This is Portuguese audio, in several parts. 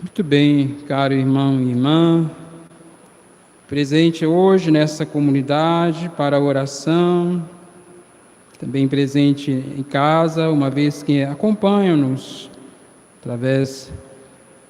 Muito bem, caro irmão e irmã, presente hoje nessa comunidade para a oração, também presente em casa, uma vez que acompanham-nos através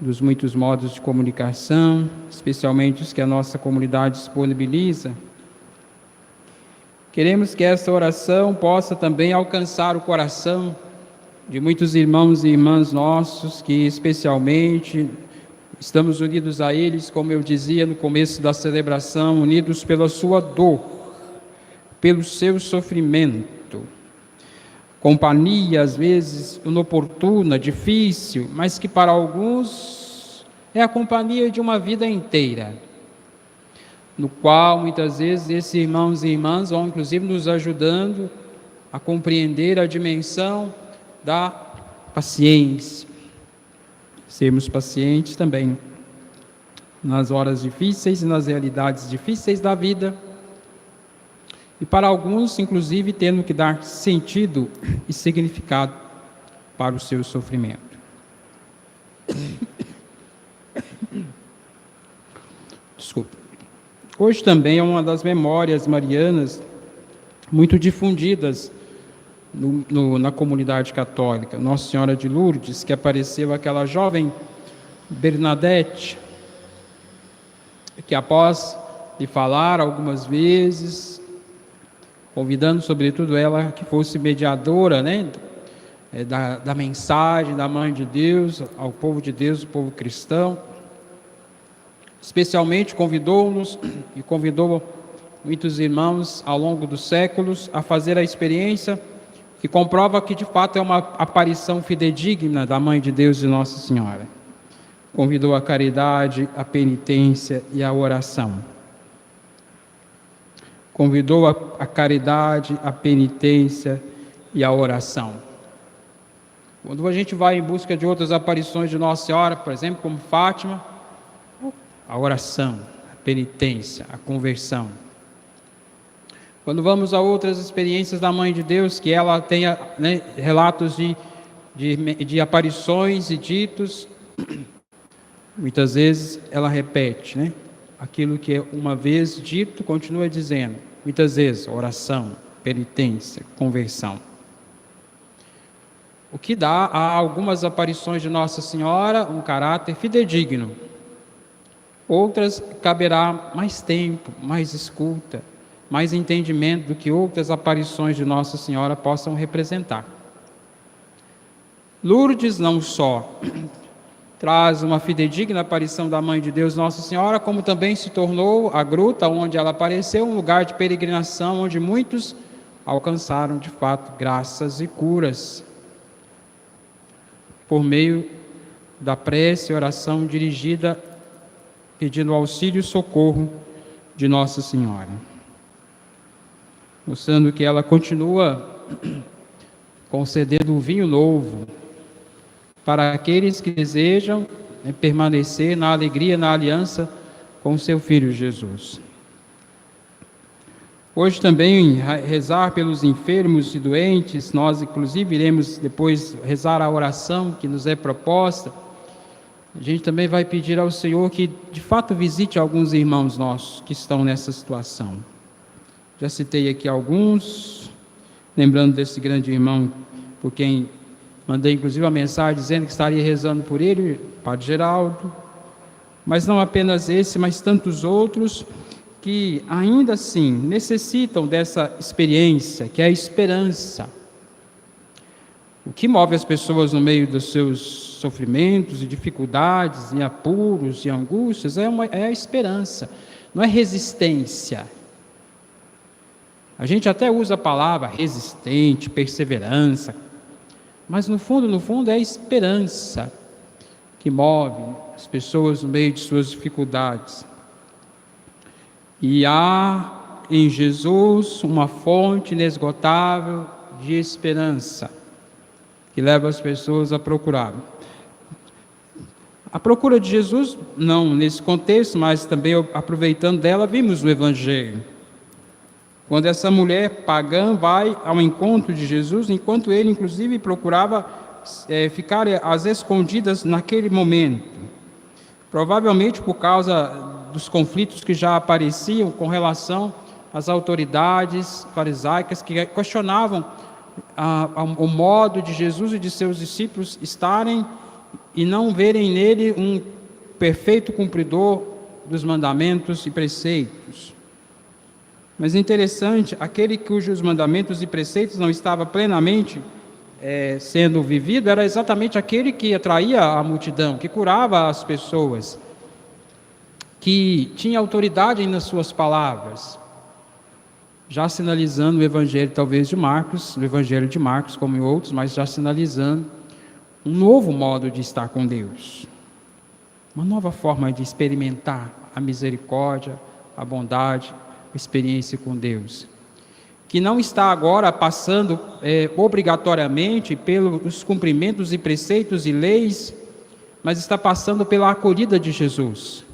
dos muitos modos de comunicação, especialmente os que a nossa comunidade disponibiliza. Queremos que essa oração possa também alcançar o coração de muitos irmãos e irmãs nossos que especialmente estamos unidos a eles, como eu dizia no começo da celebração, unidos pela sua dor, pelo seu sofrimento. Companhia, às vezes, inoportuna, difícil, mas que para alguns é a companhia de uma vida inteira, no qual muitas vezes esses irmãos e irmãs vão inclusive nos ajudando a compreender a dimensão da paciência. Sermos pacientes também nas horas difíceis e nas realidades difíceis da vida. E para alguns, inclusive, tendo que dar sentido e significado para o seu sofrimento. Desculpa. Hoje também é uma das memórias marianas muito difundidas na comunidade católica. Nossa Senhora de Lourdes, que apareceu aquela jovem Bernadette, que após lhe falar algumas vezes, convidando sobretudo ela que fosse mediadora, da mensagem da Mãe de Deus ao povo de Deus, o povo cristão, especialmente convidou-nos e convidou muitos irmãos ao longo dos séculos a fazer a experiência que comprova que de fato é uma aparição fidedigna da Mãe de Deus e Nossa Senhora. Convidou a caridade, a penitência e a oração. Convidou a caridade, a penitência e a oração. Quando a gente vai em busca de outras aparições de Nossa Senhora, por exemplo, como Fátima, a oração, a penitência, a conversão. Quando vamos a outras experiências da Mãe de Deus, que ela tenha relatos de aparições e ditos, muitas vezes ela repete, aquilo que é uma vez dito, continua dizendo. Muitas vezes, oração, penitência, conversão. O que dá a algumas aparições de Nossa Senhora um caráter fidedigno. Outras caberá mais tempo, mais escuta, mais entendimento do que outras aparições de Nossa Senhora possam representar. Lourdes não só traz uma fidedigna aparição da Mãe de Deus, Nossa Senhora, como também se tornou a gruta onde ela apareceu um lugar de peregrinação, onde muitos alcançaram de fato graças e curas, por meio da prece e oração dirigida, pedindo auxílio e socorro de Nossa Senhora. Mostrando que ela continua concedendo um vinho novo para aqueles que desejam permanecer na alegria, na aliança com seu Filho Jesus. Hoje também rezar pelos enfermos e doentes, nós inclusive iremos depois rezar a oração que nos é proposta. A gente também vai pedir ao Senhor que de fato visite alguns irmãos nossos que estão nessa situação. Já citei aqui alguns, lembrando desse grande irmão por quem mandei inclusive uma mensagem dizendo que estaria rezando por ele, Padre Geraldo, mas não apenas esse, mas tantos outros que ainda assim necessitam dessa experiência, que é a esperança. O que move as pessoas no meio dos seus sofrimentos e dificuldades, e apuros e angústias, é a esperança, não é resistência. A gente até usa a palavra resistente, perseverança, mas no fundo é a esperança que move as pessoas no meio de suas dificuldades. E há em Jesus uma fonte inesgotável de esperança, que leva as pessoas a procurar. A procura de Jesus, não nesse contexto, mas também aproveitando dela, vimos no Evangelho. Quando essa mulher pagã vai ao encontro de Jesus, enquanto ele, inclusive, procurava ficar às escondidas naquele momento. provavelmente por causa dos conflitos que já apareciam com relação às autoridades farisaicas que questionavam o modo de Jesus e de seus discípulos estarem e não verem nele um perfeito cumpridor dos mandamentos e preceitos. Mas é interessante, aquele cujos mandamentos e preceitos não estava plenamente sendo vivido, era exatamente aquele que atraía a multidão, que curava as pessoas, que tinha autoridade nas suas palavras, já sinalizando o evangelho talvez de Marcos, o evangelho de Marcos como em outros, mas já sinalizando um novo modo de estar com Deus, uma nova forma de experimentar a misericórdia, a bondade, a experiência com Deus, que não está agora passando obrigatoriamente pelos cumprimentos e preceitos e leis, mas está passando pela acolhida de Jesus.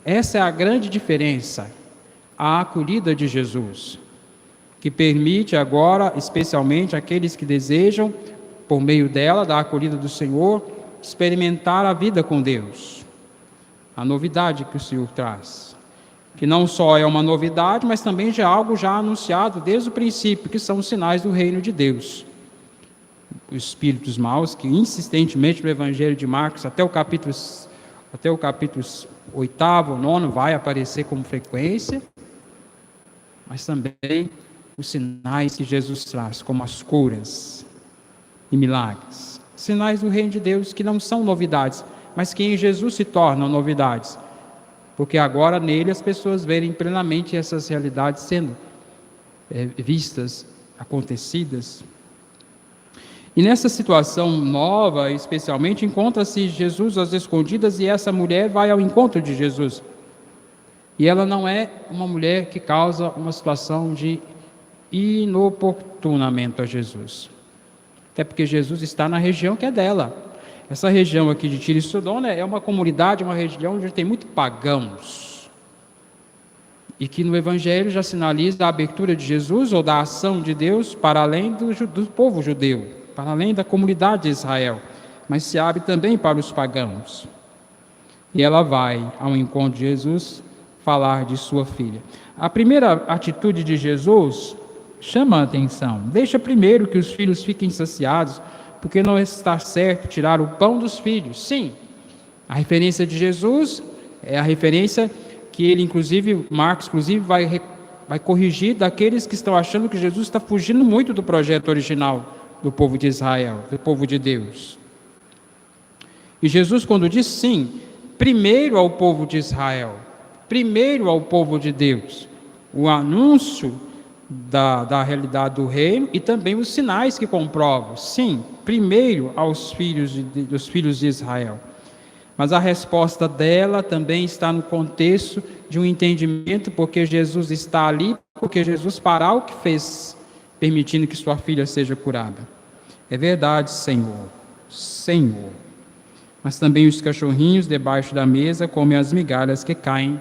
Essa é a grande diferença, a acolhida de Jesus, que permite agora, especialmente aqueles que desejam, por meio dela, da acolhida do Senhor, experimentar a vida com Deus. A novidade que o Senhor traz, que não só é uma novidade, mas também já é algo já anunciado desde o princípio, que são os sinais do reino de Deus. Os espíritos maus, que insistentemente no Evangelho de Marcos, até o capítulo 8º, 9º, vai aparecer com frequência, mas também os sinais que Jesus traz, como as curas e milagres. Sinais do reino de Deus que não são novidades, mas que em Jesus se tornam novidades, porque agora nele as pessoas verem plenamente essas realidades sendo vistas, acontecidas. E nessa situação nova, especialmente, encontra-se Jesus às escondidas e essa mulher vai ao encontro de Jesus. E ela não é uma mulher que causa uma situação de inoportunamento a Jesus. Até porque Jesus está na região que é dela. Essa região aqui de Tiro e Sodoma é uma comunidade, uma região onde tem muitos pagãos. E que no Evangelho já sinaliza a abertura de Jesus ou da ação de Deus para além do povo judeu, para além da comunidade de Israel, mas se abre também para os pagãos. E ela vai ao encontro de Jesus falar de sua filha. A primeira atitude de Jesus chama a atenção. Deixa primeiro que os filhos fiquem saciados, porque não está certo tirar o pão dos filhos. Sim, a referência de Jesus é a referência que ele, inclusive, Marcos, vai corrigir daqueles que estão achando que Jesus está fugindo muito do projeto original do povo de Israel, do povo de Deus. E Jesus, quando diz sim, primeiro ao povo de Israel, primeiro ao povo de Deus, o anúncio da realidade do reino e também os sinais que comprovam, sim, primeiro aos dos filhos de Israel. Mas a resposta dela também está no contexto de um entendimento, porque Jesus está ali, porque Jesus fará o que fez, permitindo que sua filha seja curada. É verdade, Senhor, Senhor. Mas também os cachorrinhos debaixo da mesa comem as migalhas que caem,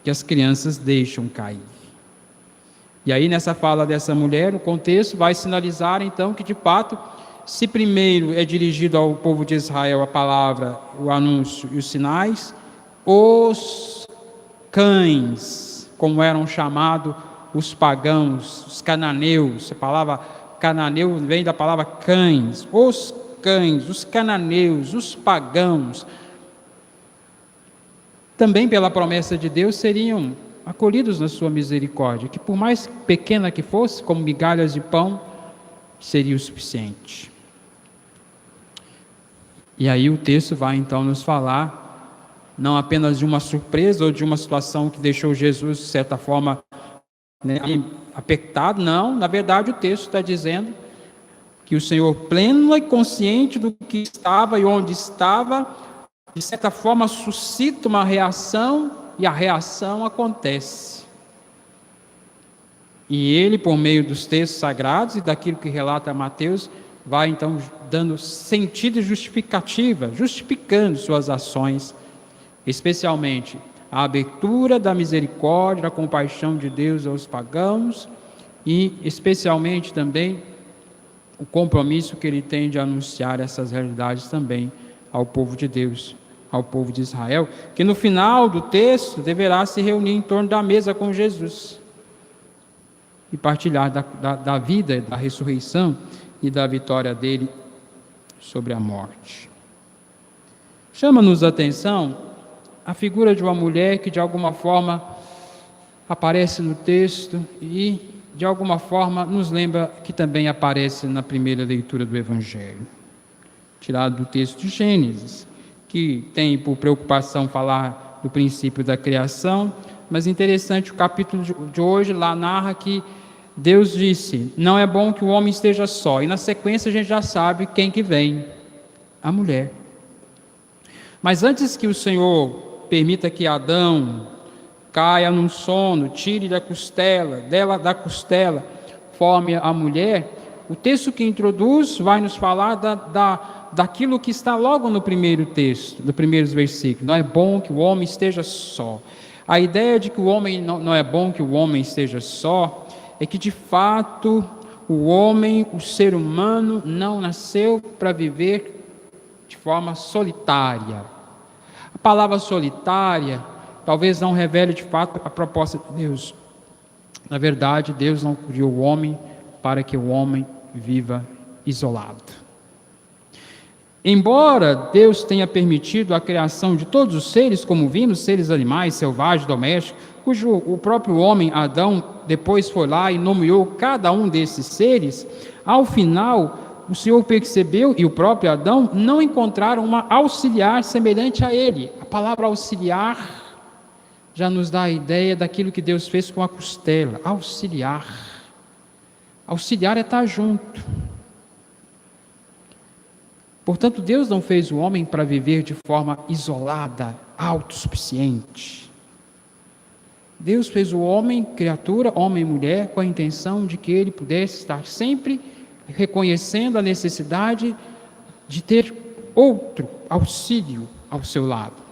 que as crianças deixam cair. E aí, nessa fala dessa mulher, o contexto vai sinalizar, então, que de fato, se primeiro é dirigido ao povo de Israel a palavra, o anúncio e os sinais, os cães, como eram chamados os pagãos, os cananeus, a palavra cananeu vem da palavra cães, os cananeus, os pagãos, também pela promessa de Deus seriam acolhidos na sua misericórdia, que por mais pequena que fosse, como migalhas de pão, seria o suficiente. E aí o texto vai então nos falar, não apenas de uma surpresa ou de uma situação que deixou Jesus, de certa forma, apertado, não, na verdade o texto está dizendo que o Senhor, pleno e consciente do que estava e onde estava, de certa forma suscita uma reação, e a reação acontece. E ele, por meio dos textos sagrados e daquilo que relata Mateus, vai então dando sentido e justificativa, justificando suas ações, especialmente a abertura da misericórdia, da compaixão de Deus aos pagãos e especialmente também o compromisso que ele tem de anunciar essas realidades também ao povo de Deus, ao povo de Israel, que no final do texto deverá se reunir em torno da mesa com Jesus e partilhar da vida, da ressurreição e da vitória dele sobre a morte. Chama-nos a atenção a figura de uma mulher que de alguma forma aparece no texto e de alguma forma nos lembra que também aparece na primeira leitura do Evangelho, tirado do texto de Gênesis, que tem por preocupação falar do princípio da criação, mas interessante, o capítulo de hoje lá narra que Deus disse, não é bom que o homem esteja só, e na sequência a gente já sabe quem que vem, a mulher. Mas antes que o Senhor permita que Adão caia num sono, tire da costela, forme a mulher, o texto que introduz vai nos falar daquilo que está logo no primeiro texto, no primeiros versículos. Não é bom que o homem esteja só. A ideia de que o homem não é bom que o homem esteja só, é que de fato o homem, o ser humano, não nasceu para viver de forma solitária. A palavra solitária talvez não revele de fato a proposta de Deus. Na verdade, Deus não criou o homem para que o homem viva isolado. Embora Deus tenha permitido a criação de todos os seres, como vimos, seres animais, selvagens, domésticos, cujo o próprio homem, Adão, depois foi lá e nomeou cada um desses seres, ao final, o Senhor percebeu, e o próprio Adão, não encontraram uma auxiliar semelhante a ele. A palavra auxiliar já nos dá a ideia daquilo que Deus fez com a costela, auxiliar. Auxiliar é estar junto. Portanto, Deus não fez o homem para viver de forma isolada, autossuficiente. Deus fez o homem, criatura, homem e mulher, com a intenção de que ele pudesse estar sempre reconhecendo a necessidade de ter outro auxílio ao seu lado.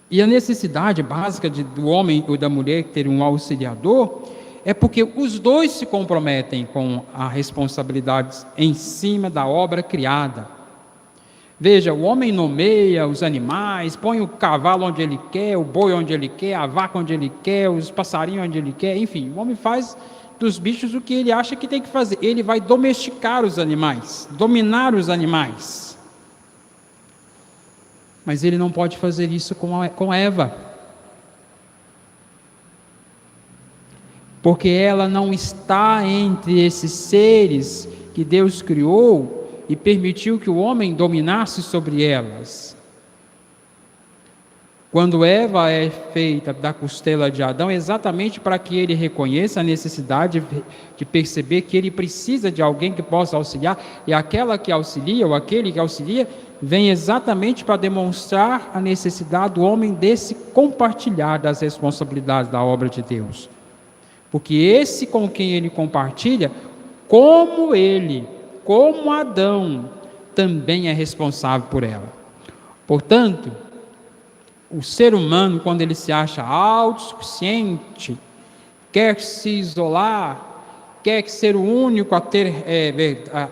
E a necessidade básica do homem ou da mulher ter um auxiliador é porque os dois se comprometem com a responsabilidade em cima da obra criada. Veja, o homem nomeia os animais, põe o cavalo onde ele quer, o boi onde ele quer, a vaca onde ele quer, os passarinhos onde ele quer, enfim, o homem faz dos bichos o que ele acha que tem que fazer. Ele vai domesticar os animais, dominar os animais. Mas ele não pode fazer isso com Eva. Porque ela não está entre esses seres que Deus criou e permitiu que o homem dominasse sobre elas. Quando Eva é feita da costela de Adão, é exatamente para que ele reconheça a necessidade de perceber que ele precisa de alguém que possa auxiliar, e aquela que auxilia, ou aquele que auxilia, vem exatamente para demonstrar a necessidade do homem desse compartilhar das responsabilidades da obra de Deus. Porque esse com quem ele compartilha, como Adão, também é responsável por ela. Portanto, o ser humano, quando ele se acha autossuficiente, quer se isolar, quer ser o único a ter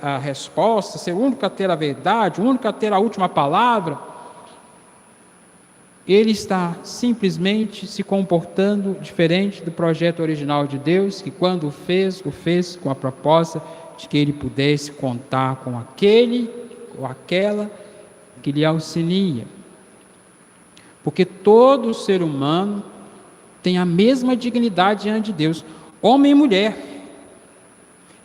a resposta, ser o único a ter a verdade, o único a ter a última palavra, ele está simplesmente se comportando diferente do projeto original de Deus, que quando o fez com a proposta de que ele pudesse contar com aquele ou aquela que lhe auxilia. Porque todo ser humano tem a mesma dignidade diante de Deus, homem e mulher.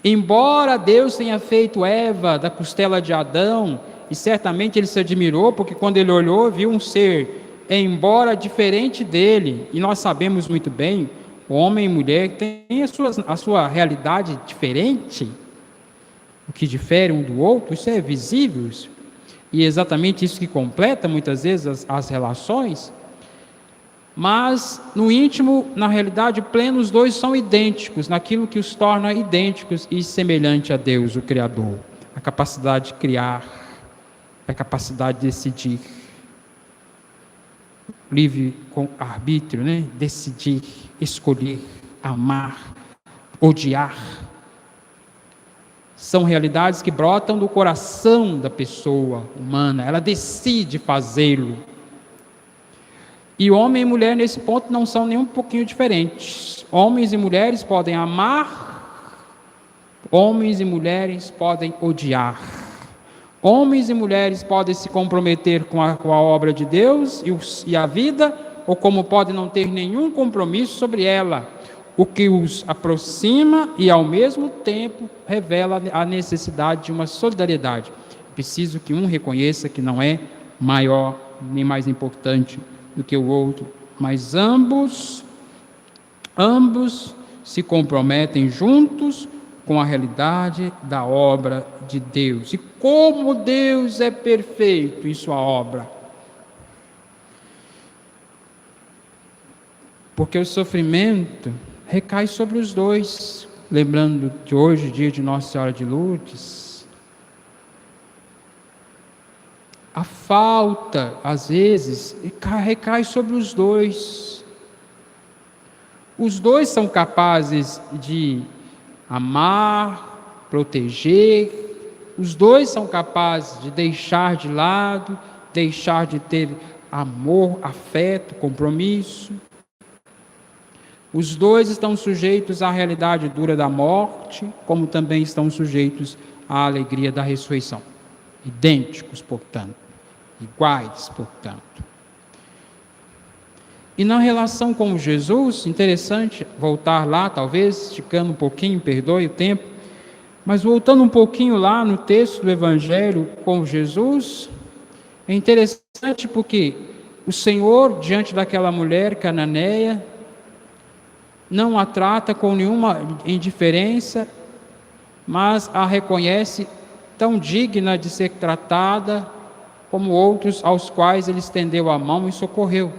Embora Deus tenha feito Eva da costela de Adão, e certamente ele se admirou, porque quando ele olhou, viu um ser, embora diferente dele, e nós sabemos muito bem, homem e mulher têm a sua realidade diferente, o que difere um do outro, isso é visível, e é exatamente isso que completa muitas vezes as relações, mas no íntimo, na realidade plena, os dois são idênticos, naquilo que os torna idênticos e semelhante a Deus, o Criador, a capacidade de criar, a capacidade de decidir, livre com arbítrio, decidir, escolher, amar, odiar, São realidades que brotam do coração da pessoa humana, ela decide fazê-lo. E homem e mulher nesse ponto não são nem um pouquinho diferentes. Homens e mulheres podem amar, homens e mulheres podem odiar. Homens e mulheres podem se comprometer com a obra de Deus e a vida, ou como podem não ter nenhum compromisso sobre ela, o que os aproxima e ao mesmo tempo revela a necessidade de uma solidariedade. É preciso que um reconheça que não é maior nem mais importante do que o outro, mas ambos se comprometem juntos com a realidade da obra de Deus. E como Deus é perfeito em sua obra. Porque o sofrimento recai sobre os dois. Lembrando de hoje, dia de Nossa Senhora de Lourdes, a falta, às vezes, recai sobre os dois. Os dois são capazes de amar, proteger, os dois são capazes de deixar de lado, deixar de ter amor, afeto, compromisso. Os dois estão sujeitos à realidade dura da morte, como também estão sujeitos à alegria da ressurreição. Idênticos, portanto, iguais, portanto. E na relação com Jesus, interessante voltar lá, talvez, esticando um pouquinho, perdoe o tempo, mas voltando um pouquinho lá no texto do Evangelho com Jesus, é interessante porque o Senhor, diante daquela mulher cananeia, não a trata com nenhuma indiferença, mas a reconhece tão digna de ser tratada como outros aos quais ele estendeu a mão e socorreu.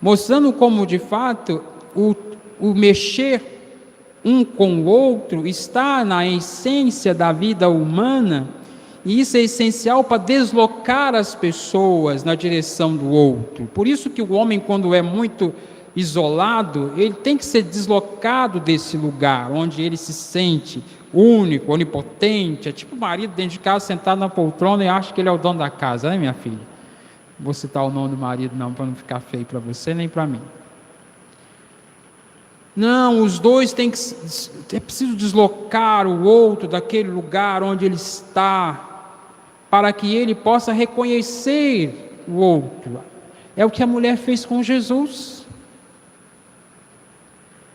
Mostrando como, de fato, o mexer um com o outro está na essência da vida humana, e isso é essencial para deslocar as pessoas na direção do outro. Por isso que o homem, quando é muito isolado, ele tem que ser deslocado desse lugar, onde ele se sente único, onipotente, é tipo o marido dentro de casa, sentado na poltrona e acha que ele é o dono da casa, né, minha filha? Não vou citar o nome do marido não, para não ficar feio para você nem para mim. Não, os dois têm que, é preciso deslocar o outro daquele lugar onde ele está, para que ele possa reconhecer o outro. É o que a mulher fez com Jesus.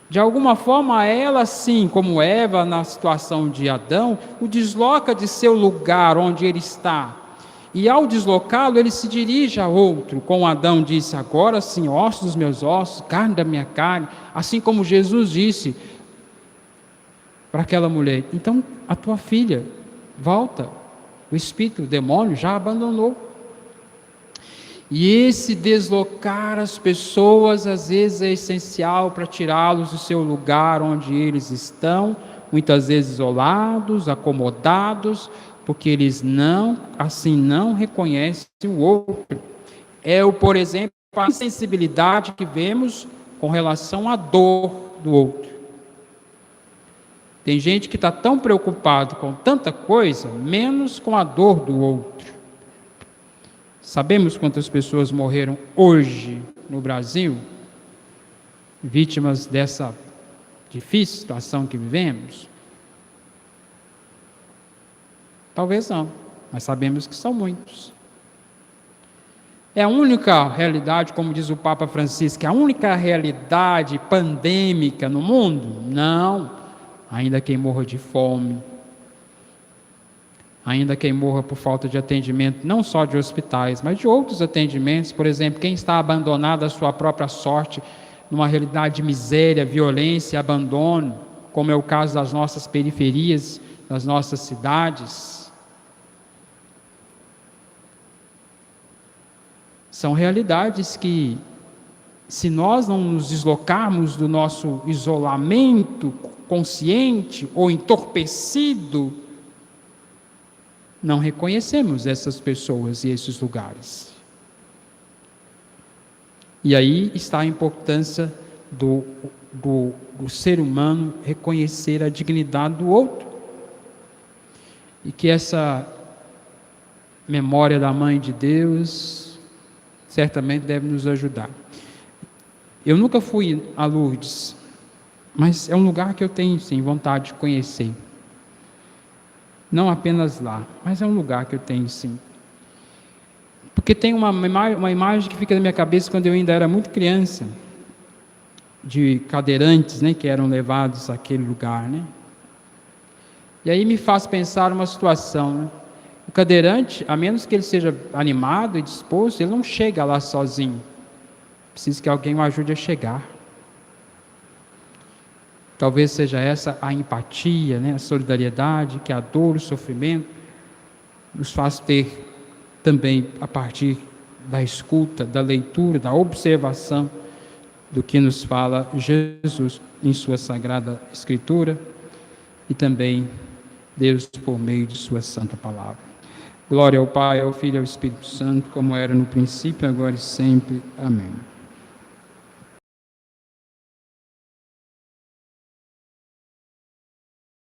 De alguma forma, ela, assim como Eva na situação de Adão, o desloca de seu lugar onde ele está. E ao deslocá-lo, ele se dirige a outro, como Adão disse, agora sim, ossos dos meus ossos, carne da minha carne, assim como Jesus disse para aquela mulher, então a tua filha volta, o espírito, o demônio já abandonou. E esse deslocar as pessoas, às vezes é essencial para tirá-los do seu lugar onde eles estão, muitas vezes isolados, acomodados, porque eles não reconhecem o outro. Por exemplo, a insensibilidade que vemos com relação à dor do outro. Tem gente que está tão preocupado com tanta coisa, menos com a dor do outro. Sabemos quantas pessoas morreram hoje no Brasil, vítimas dessa difícil situação que vivemos? Talvez não, mas sabemos que são muitos. É a única realidade, como diz o Papa Francisco, é a única realidade pandêmica no mundo? Não, ainda quem morra de fome, ainda quem morra por falta de atendimento, não só de hospitais, mas de outros atendimentos, por exemplo, quem está abandonado à sua própria sorte, numa realidade de miséria, violência, abandono, como é o caso das nossas periferias, das nossas cidades. São realidades que, se nós não nos deslocarmos do nosso isolamento consciente ou entorpecido, não reconhecemos essas pessoas e esses lugares. E aí está a importância do ser humano reconhecer a dignidade do outro. E que essa memória da Mãe de Deus certamente deve nos ajudar. Eu nunca fui a Lourdes, mas é um lugar que eu tenho sim vontade de conhecer. Não apenas lá, mas é um lugar que eu tenho sim. Porque tem uma imagem que fica na minha cabeça quando eu ainda era muito criança, de cadeirantes, né, que eram levados àquele lugar, né? E aí me faz pensar uma situação, né? O cadeirante, a menos que ele seja animado e disposto, ele não chega lá sozinho. Precisa que alguém o ajude a chegar. Talvez seja essa a empatia, né? A solidariedade, que a dor, o sofrimento nos faz ter também a partir da escuta, da leitura, da observação do que nos fala Jesus em sua Sagrada Escritura e também Deus por meio de sua Santa Palavra. Glória ao Pai, ao Filho e ao Espírito Santo, como era no princípio, agora e sempre. Amém.